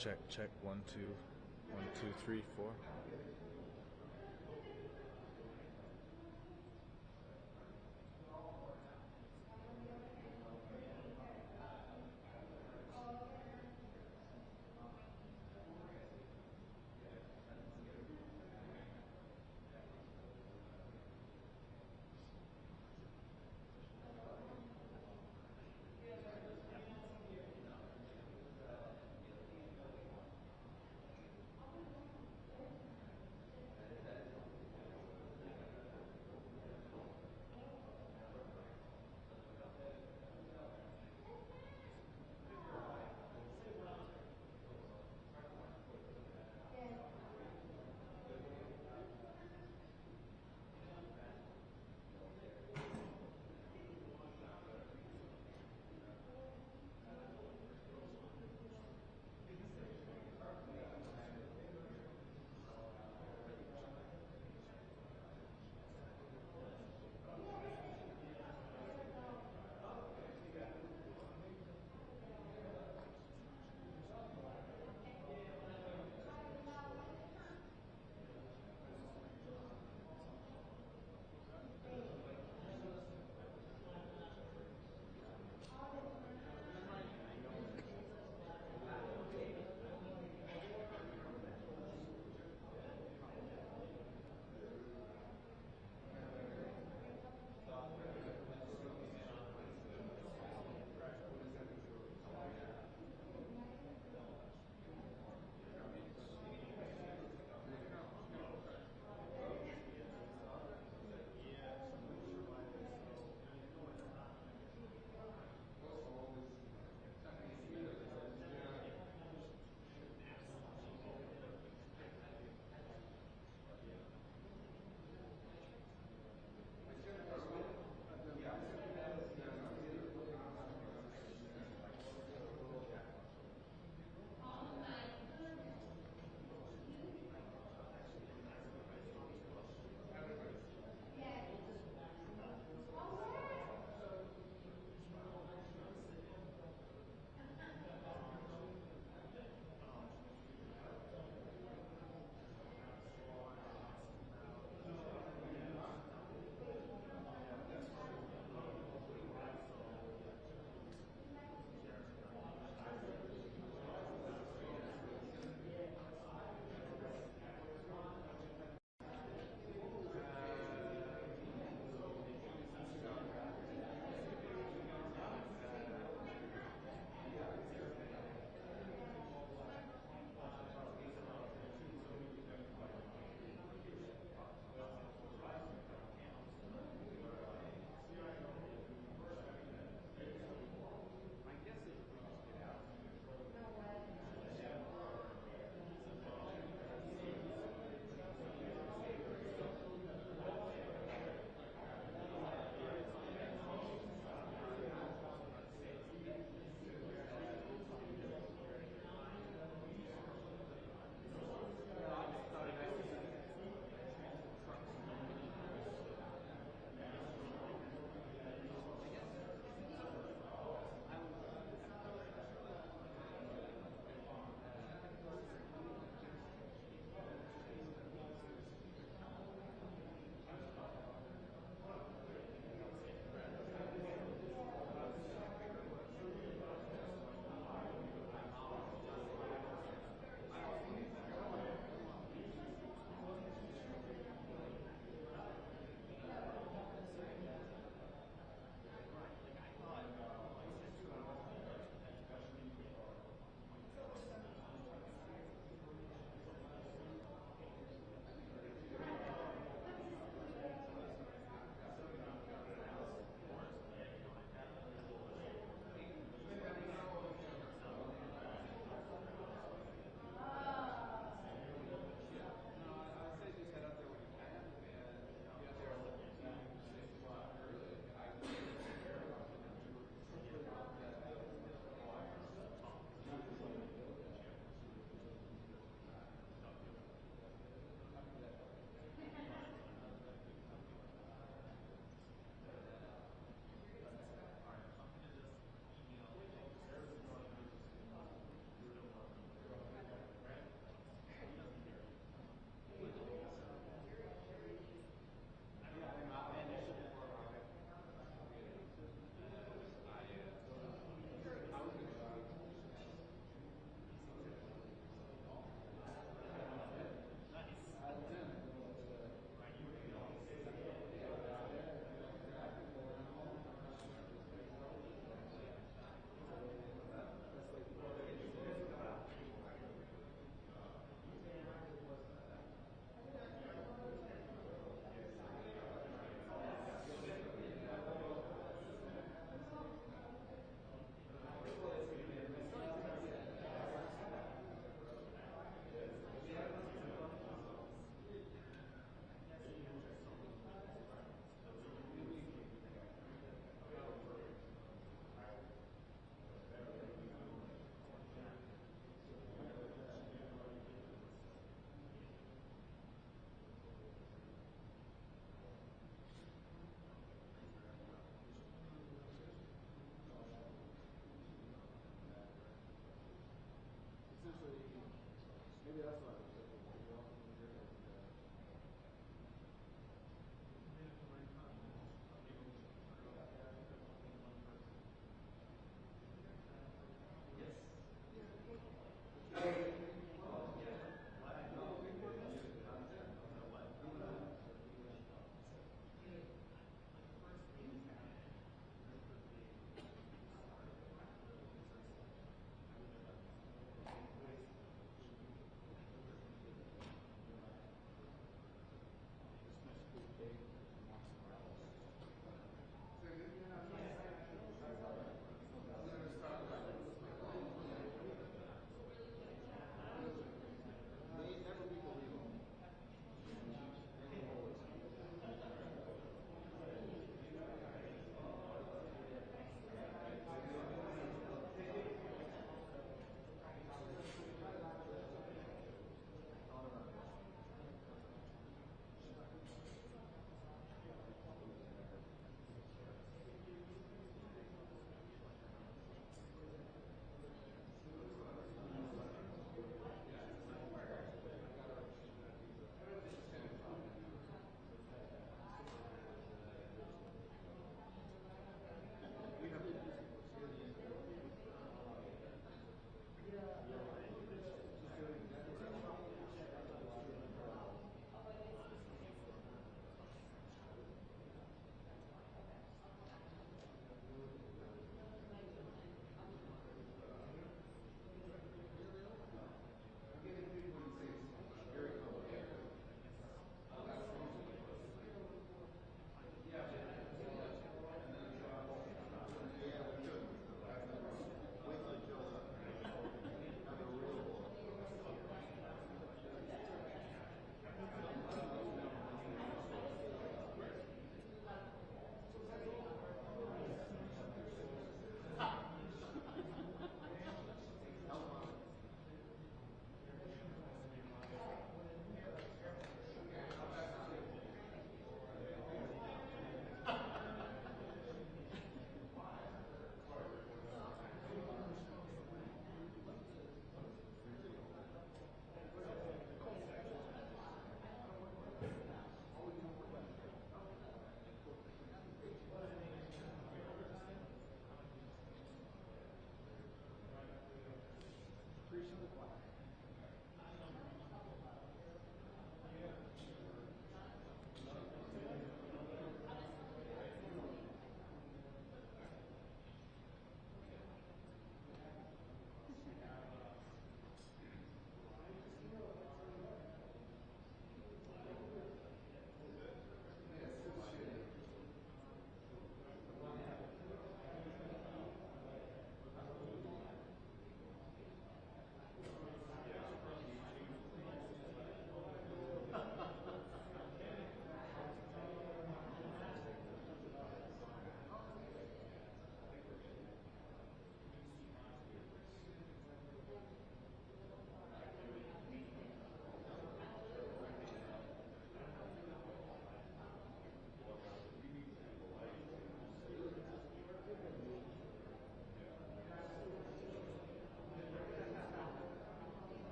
Check, check, 1 2 1 2 3 4.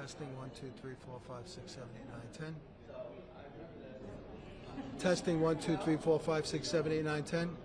Testing 1, 2, 3, 4, 5, 6, 7, 8, 9, 10. Testing 1, 2, 3, 4, 5, 6, 7, 8, 9, 10.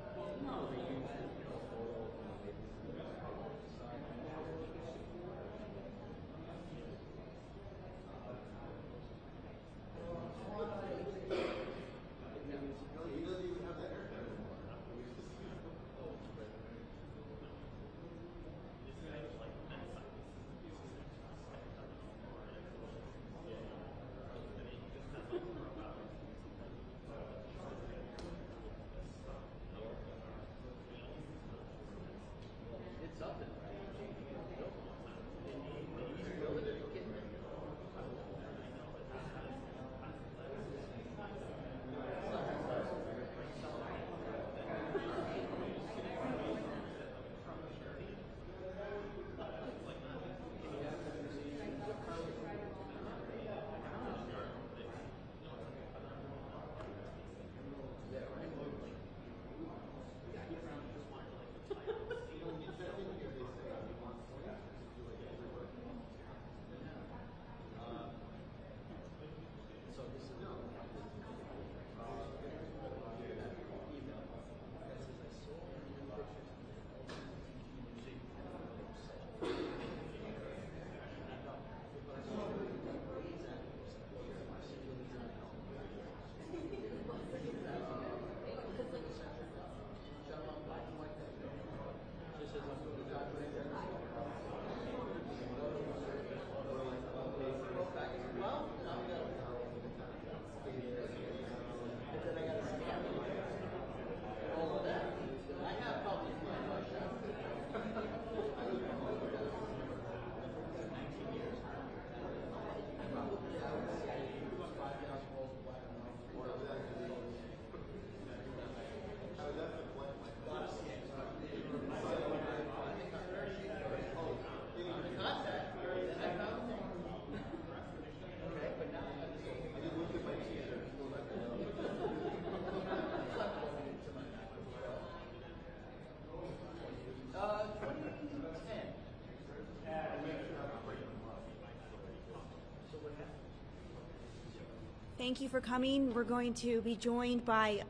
Thank you for coming. We're going to be joined by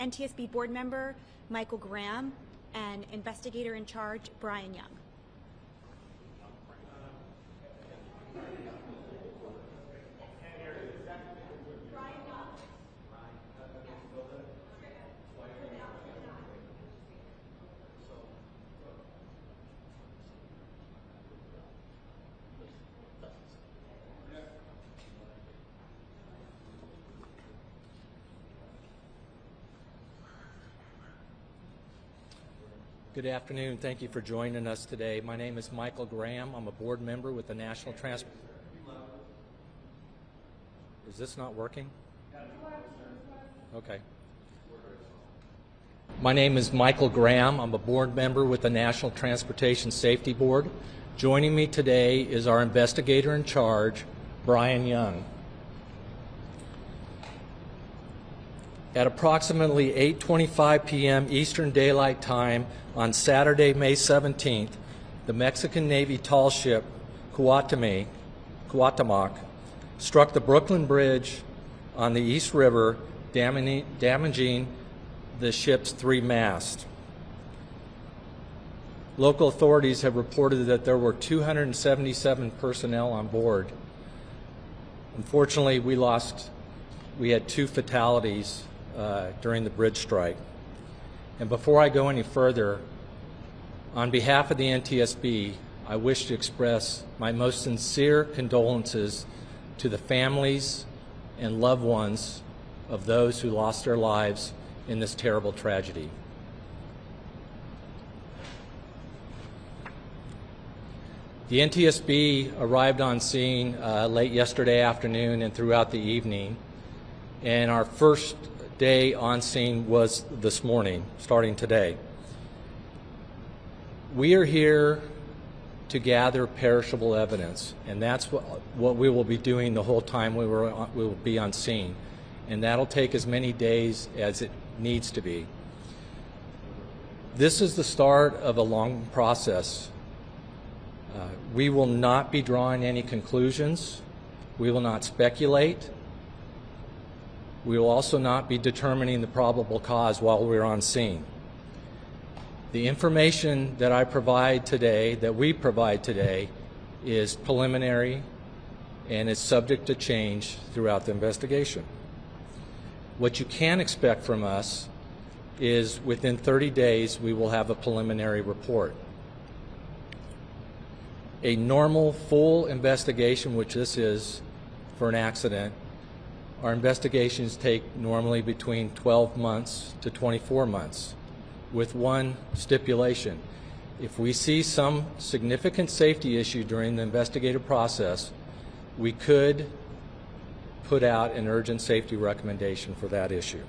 NTSB board member Michael Graham and investigator in charge Brian Young. Good afternoon. Thank you for joining us today. My name is Michael Graham. I'm a board member with the National Transport. Is this not working? Okay. My name is Michael Graham. I'm a board member with the National Transportation Safety Board. Joining me today is our investigator in charge, Brian Young. At approximately 8:25 p.m. Eastern Daylight Time on Saturday, May 17th, the Mexican Navy tall ship Cuauhtémoc struck the Brooklyn Bridge on the East River, damaging the ship's three masts. Local authorities have reported that there were 277 personnel on board. Unfortunately, we had two fatalities during the bridge strike. And before I go any further, on behalf of the NTSB, I wish to express my most sincere condolences to the families and loved ones of those who lost their lives in this terrible tragedy. The NTSB arrived on scene late yesterday afternoon and throughout the evening, and our first day on scene was this morning, starting today. We are here to gather perishable evidence, and that's what we will be doing the whole time we will be on scene, and that'll take as many days as it needs to be. This is the start of a long process. We will not be drawing any conclusions. We will not speculate. We will also not be determining the probable cause while we're on scene. The information that I provide today, that we provide today, is preliminary and is subject to change throughout the investigation. What you can expect from us is within 30 days we will have a preliminary report. A normal full investigation, which this is for an accident, our investigations take normally between 12 months to 24 months, with one stipulation. If we see some significant safety issue during the investigative process, we could put out an urgent safety recommendation for that issue.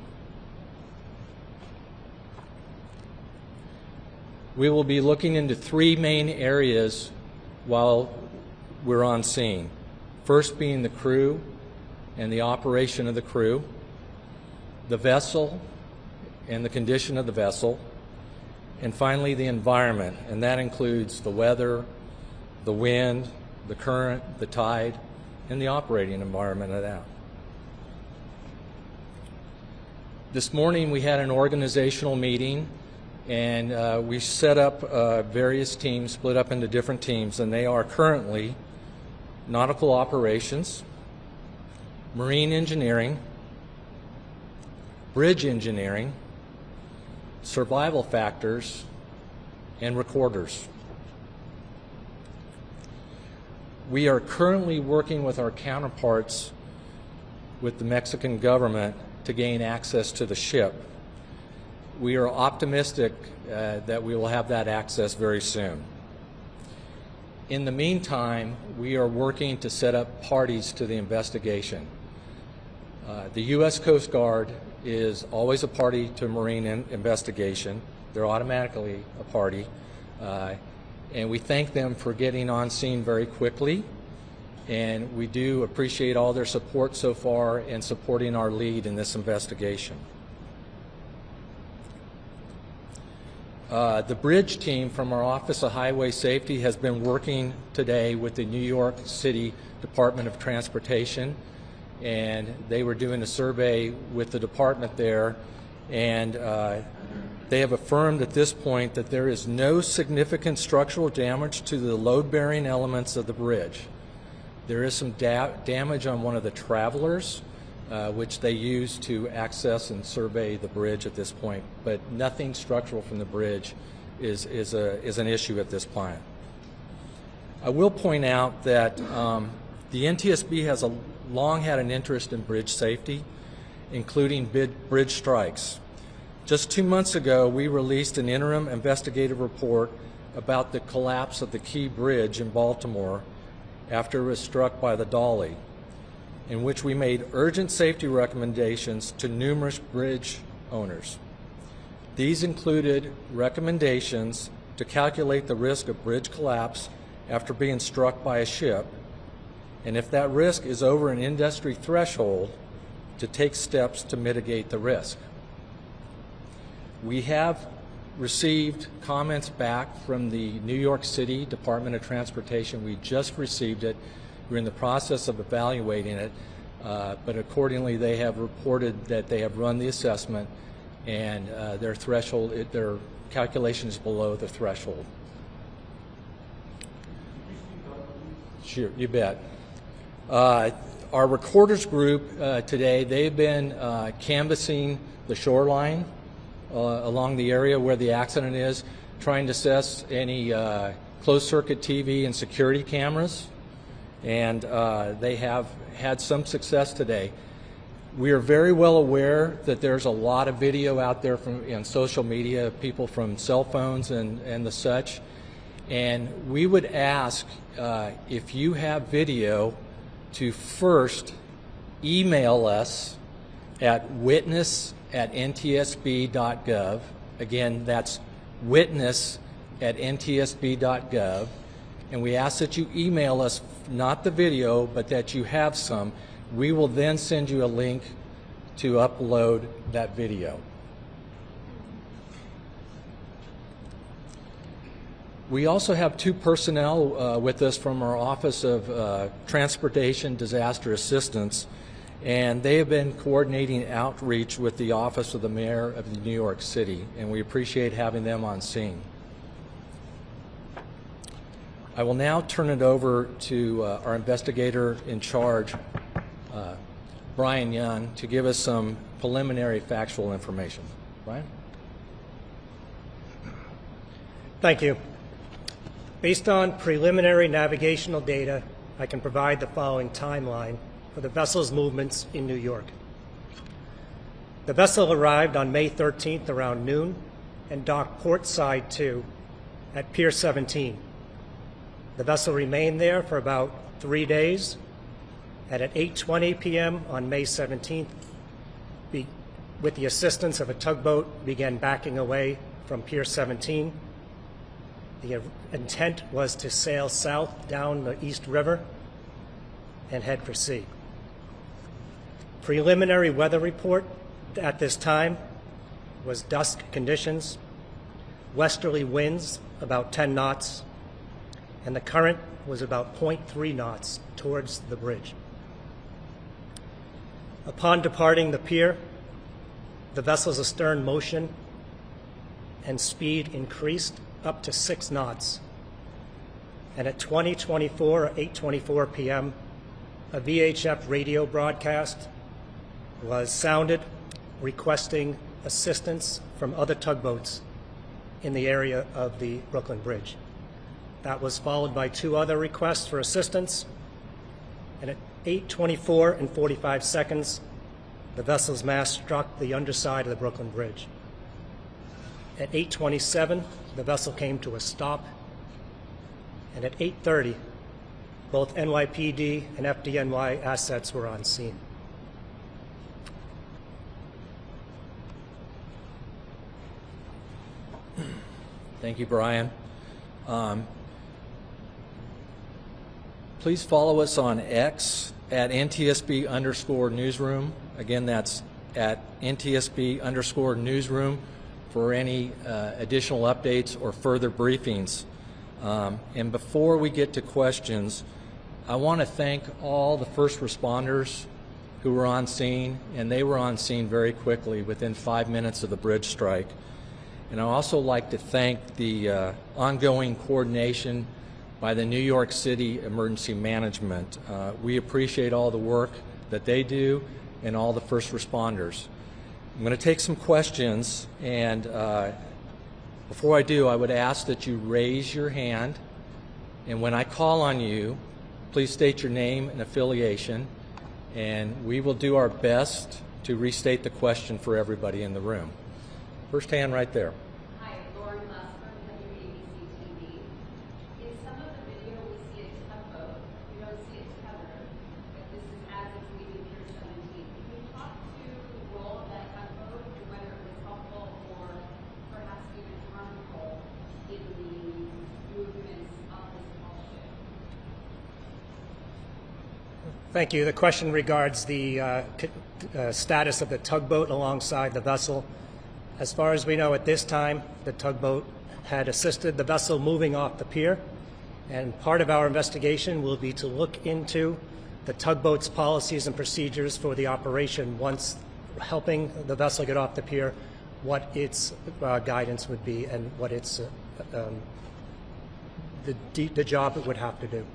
We will be looking into three main areas while we're on scene. First being the crew and the operation of the crew, the vessel and the condition of the vessel, and finally the environment, and that includes the weather, the wind, the current, the tide, and the operating environment of that. This morning we had an organizational meeting, and we set up various teams, split up into different teams, and they are currently nautical operations, marine engineering, bridge engineering, survival factors, and recorders. We are currently working with our counterparts with the Mexican government to gain access to the ship. We are optimistic that we will have that access very soon. In the meantime, we are working to set up parties to the investigation. The U.S. Coast Guard is always a party to marine investigation. They're automatically a party. And we thank them for getting on scene very quickly. And we do appreciate all their support so far in supporting our lead in this investigation. The bridge team from our Office of Highway Safety has been working today with the New York City Department of Transportation, and they were doing a survey with the department there, and they have affirmed at this point that there is no significant structural damage to the load-bearing elements of the bridge. There is some damage on one of the travelers, which they use to access and survey the bridge at this point, but nothing structural from the bridge is an issue at this point. I will point out that the NTSB has long had an interest in bridge safety, including bridge strikes. Just 2 months ago, we released an interim investigative report about the collapse of the Key Bridge in Baltimore after it was struck by the Dolly, in which we made urgent safety recommendations to numerous bridge owners. These included recommendations to calculate the risk of bridge collapse after being struck by a ship, and if that risk is over an industry threshold, to take steps to mitigate the risk. We have received comments back from the New York City Department of Transportation. We just received it. We're in the process of evaluating it, but accordingly they have reported that they have run the assessment and their threshold, their calculation is below the threshold. Sure, you bet. Our recorders group today, they've been canvassing the shoreline along the area where the accident is, trying to assess any closed-circuit TV and security cameras, and they have had some success today. We are very well aware that there's a lot of video out there in social media, people from cell phones and the such, and we would ask if you have video to first email us at witness@ntsb.gov. Again, that's witness@ntsb.gov. And we ask that you email us not the video, but that you have some. We will then send you a link to upload that video. We also have two personnel with us from our Office of Transportation Disaster Assistance, and they have been coordinating outreach with the Office of the Mayor of New York City, and we appreciate having them on scene. I will now turn it over to our investigator in charge, Brian Young, to give us some preliminary factual information. Brian? Thank you. Based on preliminary navigational data, I can provide the following timeline for the vessel's movements in New York. The vessel arrived on May 13th around noon and docked port side 2 at Pier 17. The vessel remained there for about 3 days, and at 8:20 p.m. on May 17th, with the assistance of a tugboat, began backing away from Pier 17. The intent was to sail south down the East River and head for sea. Preliminary weather report at this time was dusk conditions, westerly winds about 10 knots, and the current was about 0.3 knots towards the bridge. Upon departing the pier, the vessel's astern motion and speed increased up to 6 knots. And at 20:24 or 8:24 p.m., a VHF radio broadcast was sounded requesting assistance from other tugboats in the area of the Brooklyn Bridge. That was followed by 2 other requests for assistance, and at 8:24 and 45 seconds, the vessel's mast struck the underside of the Brooklyn Bridge. At 8:27, the vessel came to a stop, and at 8:30, both NYPD and FDNY assets were on scene. Thank you, Brian. Please follow us on X at NTSB_newsroom. Again, that's at NTSB_newsroom for any additional updates or further briefings. And before we get to questions, I want to thank all the first responders who were on scene, and they were on scene very quickly within 5 minutes of the bridge strike. And I'd also like to thank the ongoing coordination by the New York City Emergency Management. We appreciate all the work that they do and all the first responders. I'm going to take some questions, and before I do, I would ask that you raise your hand, and when I call on you, please state your name and affiliation, and we will do our best to restate the question for everybody in the room. First hand right there. Hi, Lauren Lassler, WABC TV. In some of the video, we see a tugboat. We don't see it tethered, but this is as it's leaving Pier 17. Can you talk to the role of that tugboat and whether it was helpful or perhaps even harmful in the movements of this small ship? Thank you. The question regards the status of the tugboat alongside the vessel. As far as we know at this time, the tugboat had assisted the vessel moving off the pier, and part of our investigation will be to look into the tugboat's policies and procedures for the operation once helping the vessel get off the pier, what its guidance would be and what its the job it would have to do.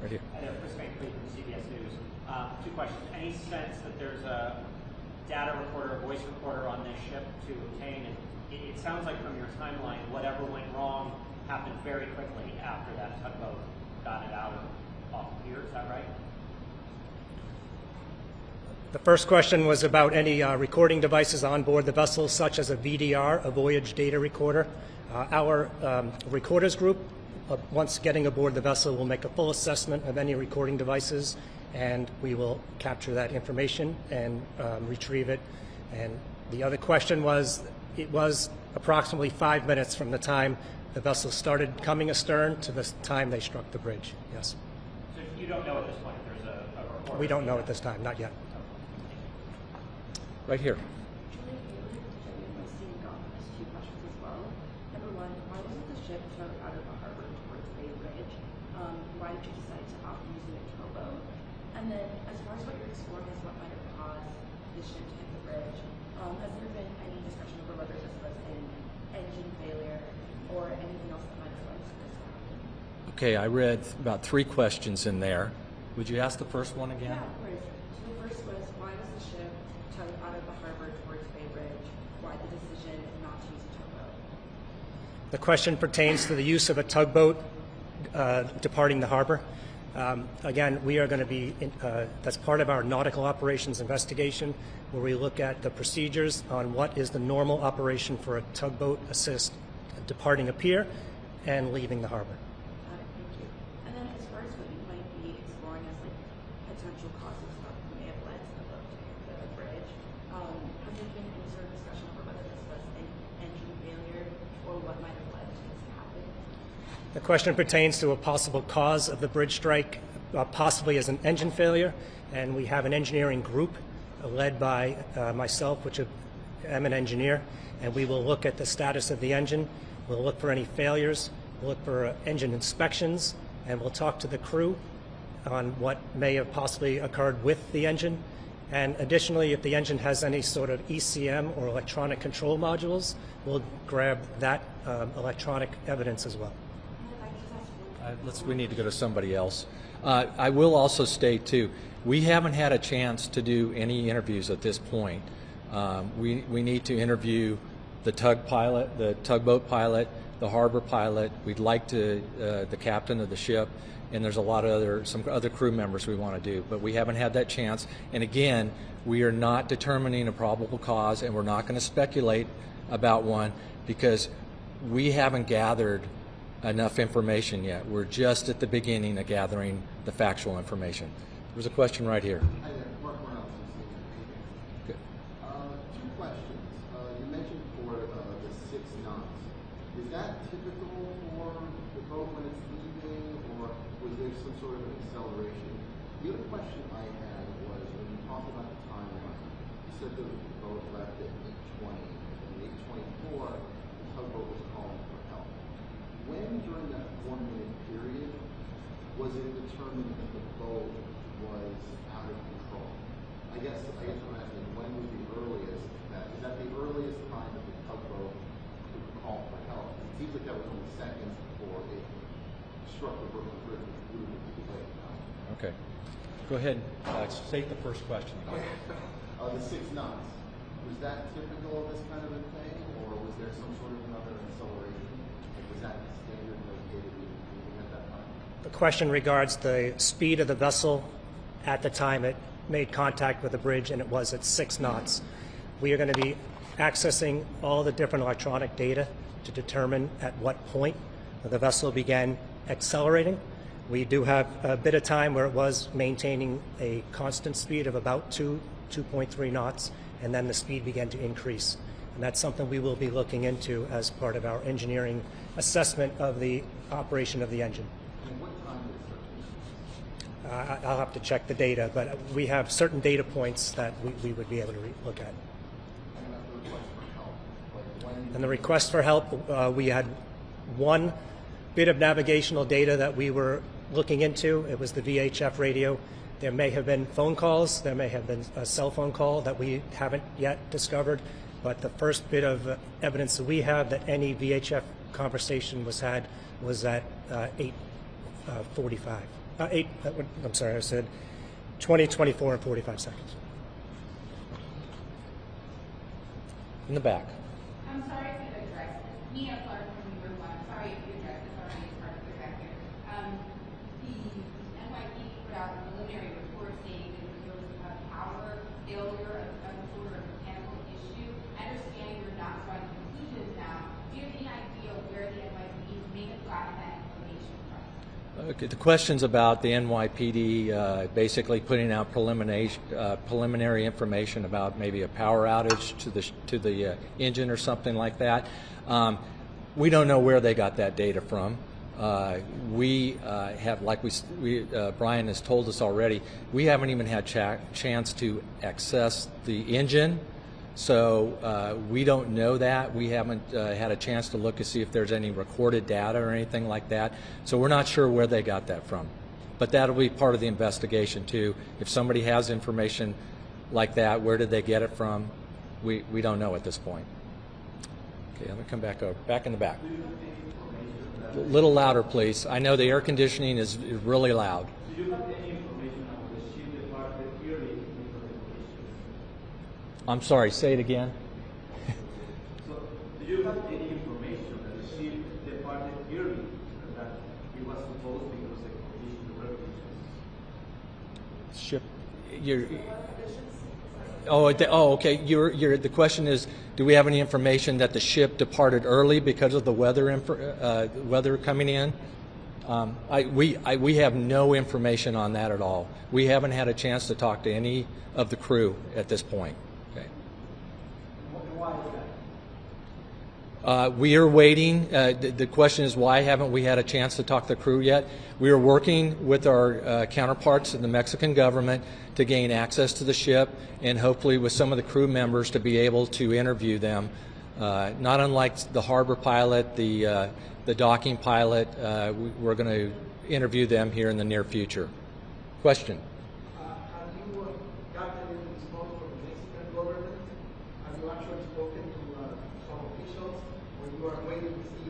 Right here. Chris Van from CBS News. 2 questions. Any sense that there's a data recorder, voice recorder on this ship to obtain? And it sounds like from your timeline, whatever went wrong happened very quickly after that tugboat got it out off the pier. Is that right? The first question was about any recording devices on board the vessel, such as a VDR, a voyage data recorder. Our recorders group, once getting aboard the vessel, will make a full assessment of any recording devices, and we will capture that information and retrieve it. And the other question was, it was approximately 5 minutes from the time the vessel started coming astern to the time they struck the bridge. Yes. So you don't know at this point if there's a recorder? We don't know at this time, not yet. Right here. ship towed out of the harbor towards Bay Bridge. Why did you decide to opt using a towboat? And then, as far as what you're exploring is what might have caused the ship to hit the bridge, has there been any discussion over whether this was an engine failure or anything else that might have led to this happen? Okay, I read about 3 questions in there. Would you ask the first one again? Yeah, of course. So the first was, why was the ship towed out of the harbor towards Bay Bridge? Why the decision not to use a towboat? The question pertains to the use of a tugboat departing the harbor. Again, we are going to be, that's part of our nautical operations investigation, where we look at the procedures on what is the normal operation for a tugboat assist departing a pier and leaving the harbor. Got it, thank you. And then as far as what you might be exploring as like potential causes that may have led to the boat to hit the bridge, has there been any sort of discussion over whether this was an engine failure or what might have led to this to happen? The question pertains to a possible cause of the bridge strike, possibly as an engine failure, and we have an engineering group led by myself, which am an engineer, and we will look at the status of the engine. We'll look for any failures. We'll look for engine inspections, and we'll talk to the crew on what may have possibly occurred with the engine. And additionally, if the engine has any sort of ECM or electronic control modules, we'll grab that electronic evidence as well. We need to go to somebody else. I will also state, too, we haven't had a chance to do any interviews at this point. We need to interview the tugboat pilot, the harbor pilot. We'd like to, the captain of the ship, and there's a lot of some other crew members we want to do, but we haven't had that chance. And again, we are not determining a probable cause, and we're not going to speculate about one because we haven't gathered enough information yet. We're just at the beginning of gathering the factual information. There's a question right here. Hi there, Mark Morales. Good. 2 questions. You mentioned for the 6 knots. Is that typical for the boat when it's leaving, or was there some sort of an acceleration? The other question I had was when you talked about the timeline, you said the boat left at 8:20, and at 8:24, the tugboat was calling for help. When during that 4-minute period was it determined that the boat was out of control? I guess I'm asking, when was the earliest is that the earliest time that the tugboat could call for help? It seems like that was only seconds before it struck the Brooklyn Bridge, which would have been too late now. Okay. Go ahead. State the first question. The 6 knots. Was that typical of this kind of a thing, or was there some sort of another acceleration? Was that standard located at that time? The question regards the speed of the vessel at the time it made contact with the bridge, and it was at 6 knots. We are going to be accessing all the different electronic data to determine at what point the vessel began accelerating. We do have a bit of time where it was maintaining a constant speed of about 2.3 knots, and then the speed began to increase. And that's something we will be looking into as part of our engineering assessment of the operation of the engine. And what time did it start? I'll have to check the data, but we have certain data points that we would be able to look at. And the request for help, we had one bit of navigational data that we were looking into. It was the VHF radio. There may have been phone calls. There may have been a cell phone call that we haven't yet discovered. But the first bit of evidence that we have that any VHF conversation was had was at 8:45. I'm sorry, I said 20:24 and 45 seconds. In the back. I'm sorry if you addressed this. Mia Clark from Number One. Sorry if you addressed this already. It's hard to get back here. The NYPD put out a preliminary report stating that there was a power failure of some sort of mechanical issue. I understand you're not drawing conclusions now. Do you have any idea where the NYPD may have gotten that information from? Okay, the question's about the NYPD basically putting out preliminary information about maybe a power outage to the engine or something like that. We don't know where they got that data from. We have, like Brian has told us already, we haven't even had chance to access the engine So we don't know that. We haven't had a chance to look to see if there's any recorded data or anything like that. So we're not sure where they got that from. But that'll be part of the investigation too. If somebody has information like that, where did they get it from? We don't know at this point. Okay, let me come back over. Back in the back. A little louder, please. I know the air conditioning is really loud. Do you have any information on the ship departed early in the conditions? I'm sorry, say it again. So, do you have any information that the ship departed early that it was supposed because the conditions were conditions? Ship, okay. The question is, do we have any information that the ship departed early because of the weather coming in? We have no information on that at all. We haven't had a chance to talk to any of the crew at this point. Okay. Why is that? We are waiting. The question is, why haven't we had a chance to talk to the crew yet? We are working with our counterparts in the Mexican government to gain access to the ship, and hopefully with some of the crew members to be able to interview them. Not unlike the harbor pilot, the docking pilot, we're going to interview them here in the near future. Question? Have you gotten any response from the Mexican government? Have you actually spoken to some officials, or you are waiting to see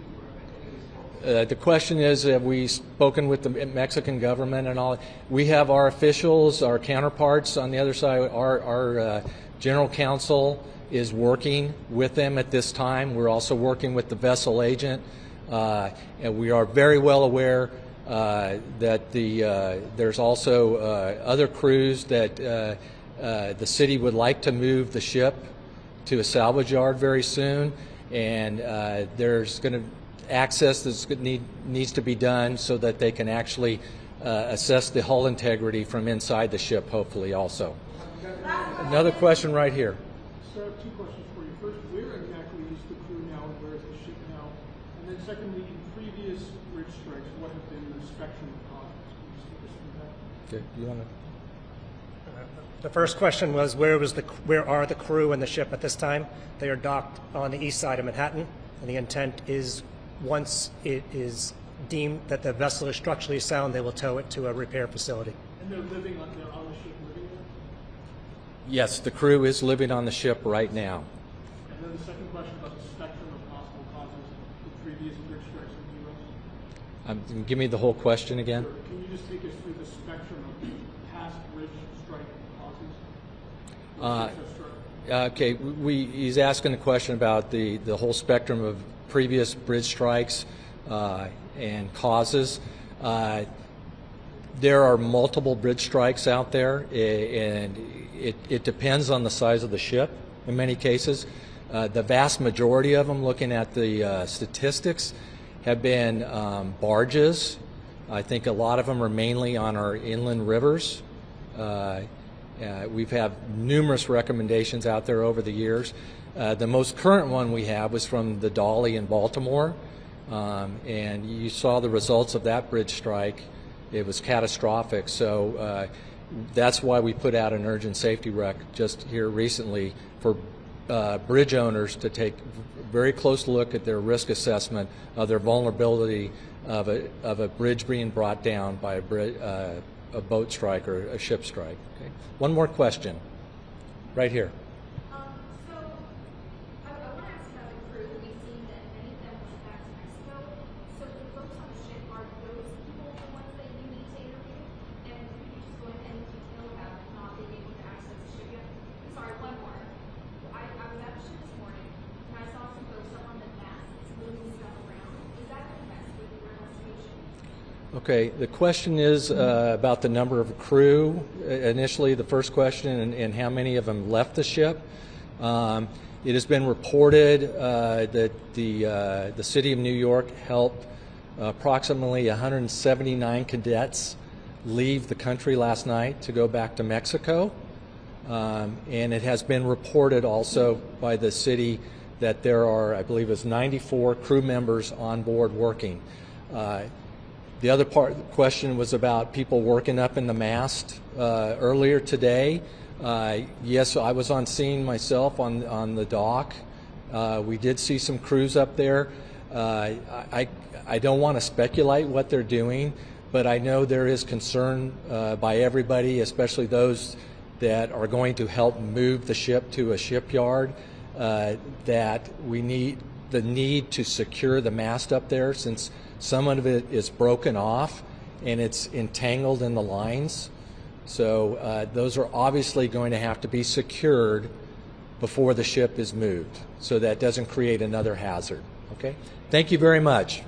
any response? The question is, have we spoken with the Mexican government and all? We have our officials, our counterparts on the other side. Our general counsel is working with them at this time. We're also working with the vessel agent. And we are very well aware that there's also other crews that the city would like to move the ship to a salvage yard very soon, and there's going to access that needs to be done so that they can actually assess the hull integrity from inside the ship, hopefully also. Another question right here. Sir, I have two questions for you. First, where exactly is the crew now, and where is the ship now? And then secondly, in previous bridge strikes, what have been the spectrum of causes? Can you speak to that? Okay, you want to? The first question was where are the crew and the ship at this time? They are docked on the east side of Manhattan, and the intent is once it is deemed that the vessel is structurally sound, they will tow it to a repair facility. And they're on the ship living there? Yes, the crew is living on the ship right now. And then the second question about the spectrum of possible causes of previous bridge strikes in the U.S. Give me the whole question again. Sure. Can you just take us through the spectrum of past bridge strike causes? Okay, he's asking a question about the whole spectrum of previous bridge strikes and causes. There are multiple bridge strikes out there, and it depends on the size of the ship in many cases. The vast majority of them, looking at the statistics, have been barges. I think a lot of them are mainly on our inland rivers. We've had numerous recommendations out there over the years. The most current one we have was from the Dolly in Baltimore, and you saw the results of that bridge strike. It was catastrophic, so that's why we put out an urgent safety rec just here recently for bridge owners to take a very close look at their risk assessment of their vulnerability of a bridge being brought down by a boat strike or a ship strike. Okay. One more question, right here. So, I want to ask about the crew. We've seen that many of them went back to Mexico. So, the folks on the ship, are those people the ones that you need to interview? And could you just go into any detail about not being able to access the ship yet? Sorry, one more. I was at the ship this morning, and I saw some folks up on the masts moving stuff around. Is that going to mess with your investigation? Okay, the question is about the number of crew, initially the first question, and how many of them left the ship. It has been reported that the City of New York helped approximately 179 cadets leave the country last night to go back to Mexico. And it has been reported also by the city that there are, I believe it's 94 crew members on board working. The other part of the question was about people working up in the mast earlier today. Yes, I was on scene myself on the dock. We did see some crews up there. I don't want to speculate what they're doing, but I know there is concern by everybody, especially those that are going to help move the ship to a shipyard, that we need to secure the mast up there, since some of it is broken off and it's entangled in the lines. So those are obviously going to have to be secured before the ship is moved, so that doesn't create another hazard. Okay? Thank you very much.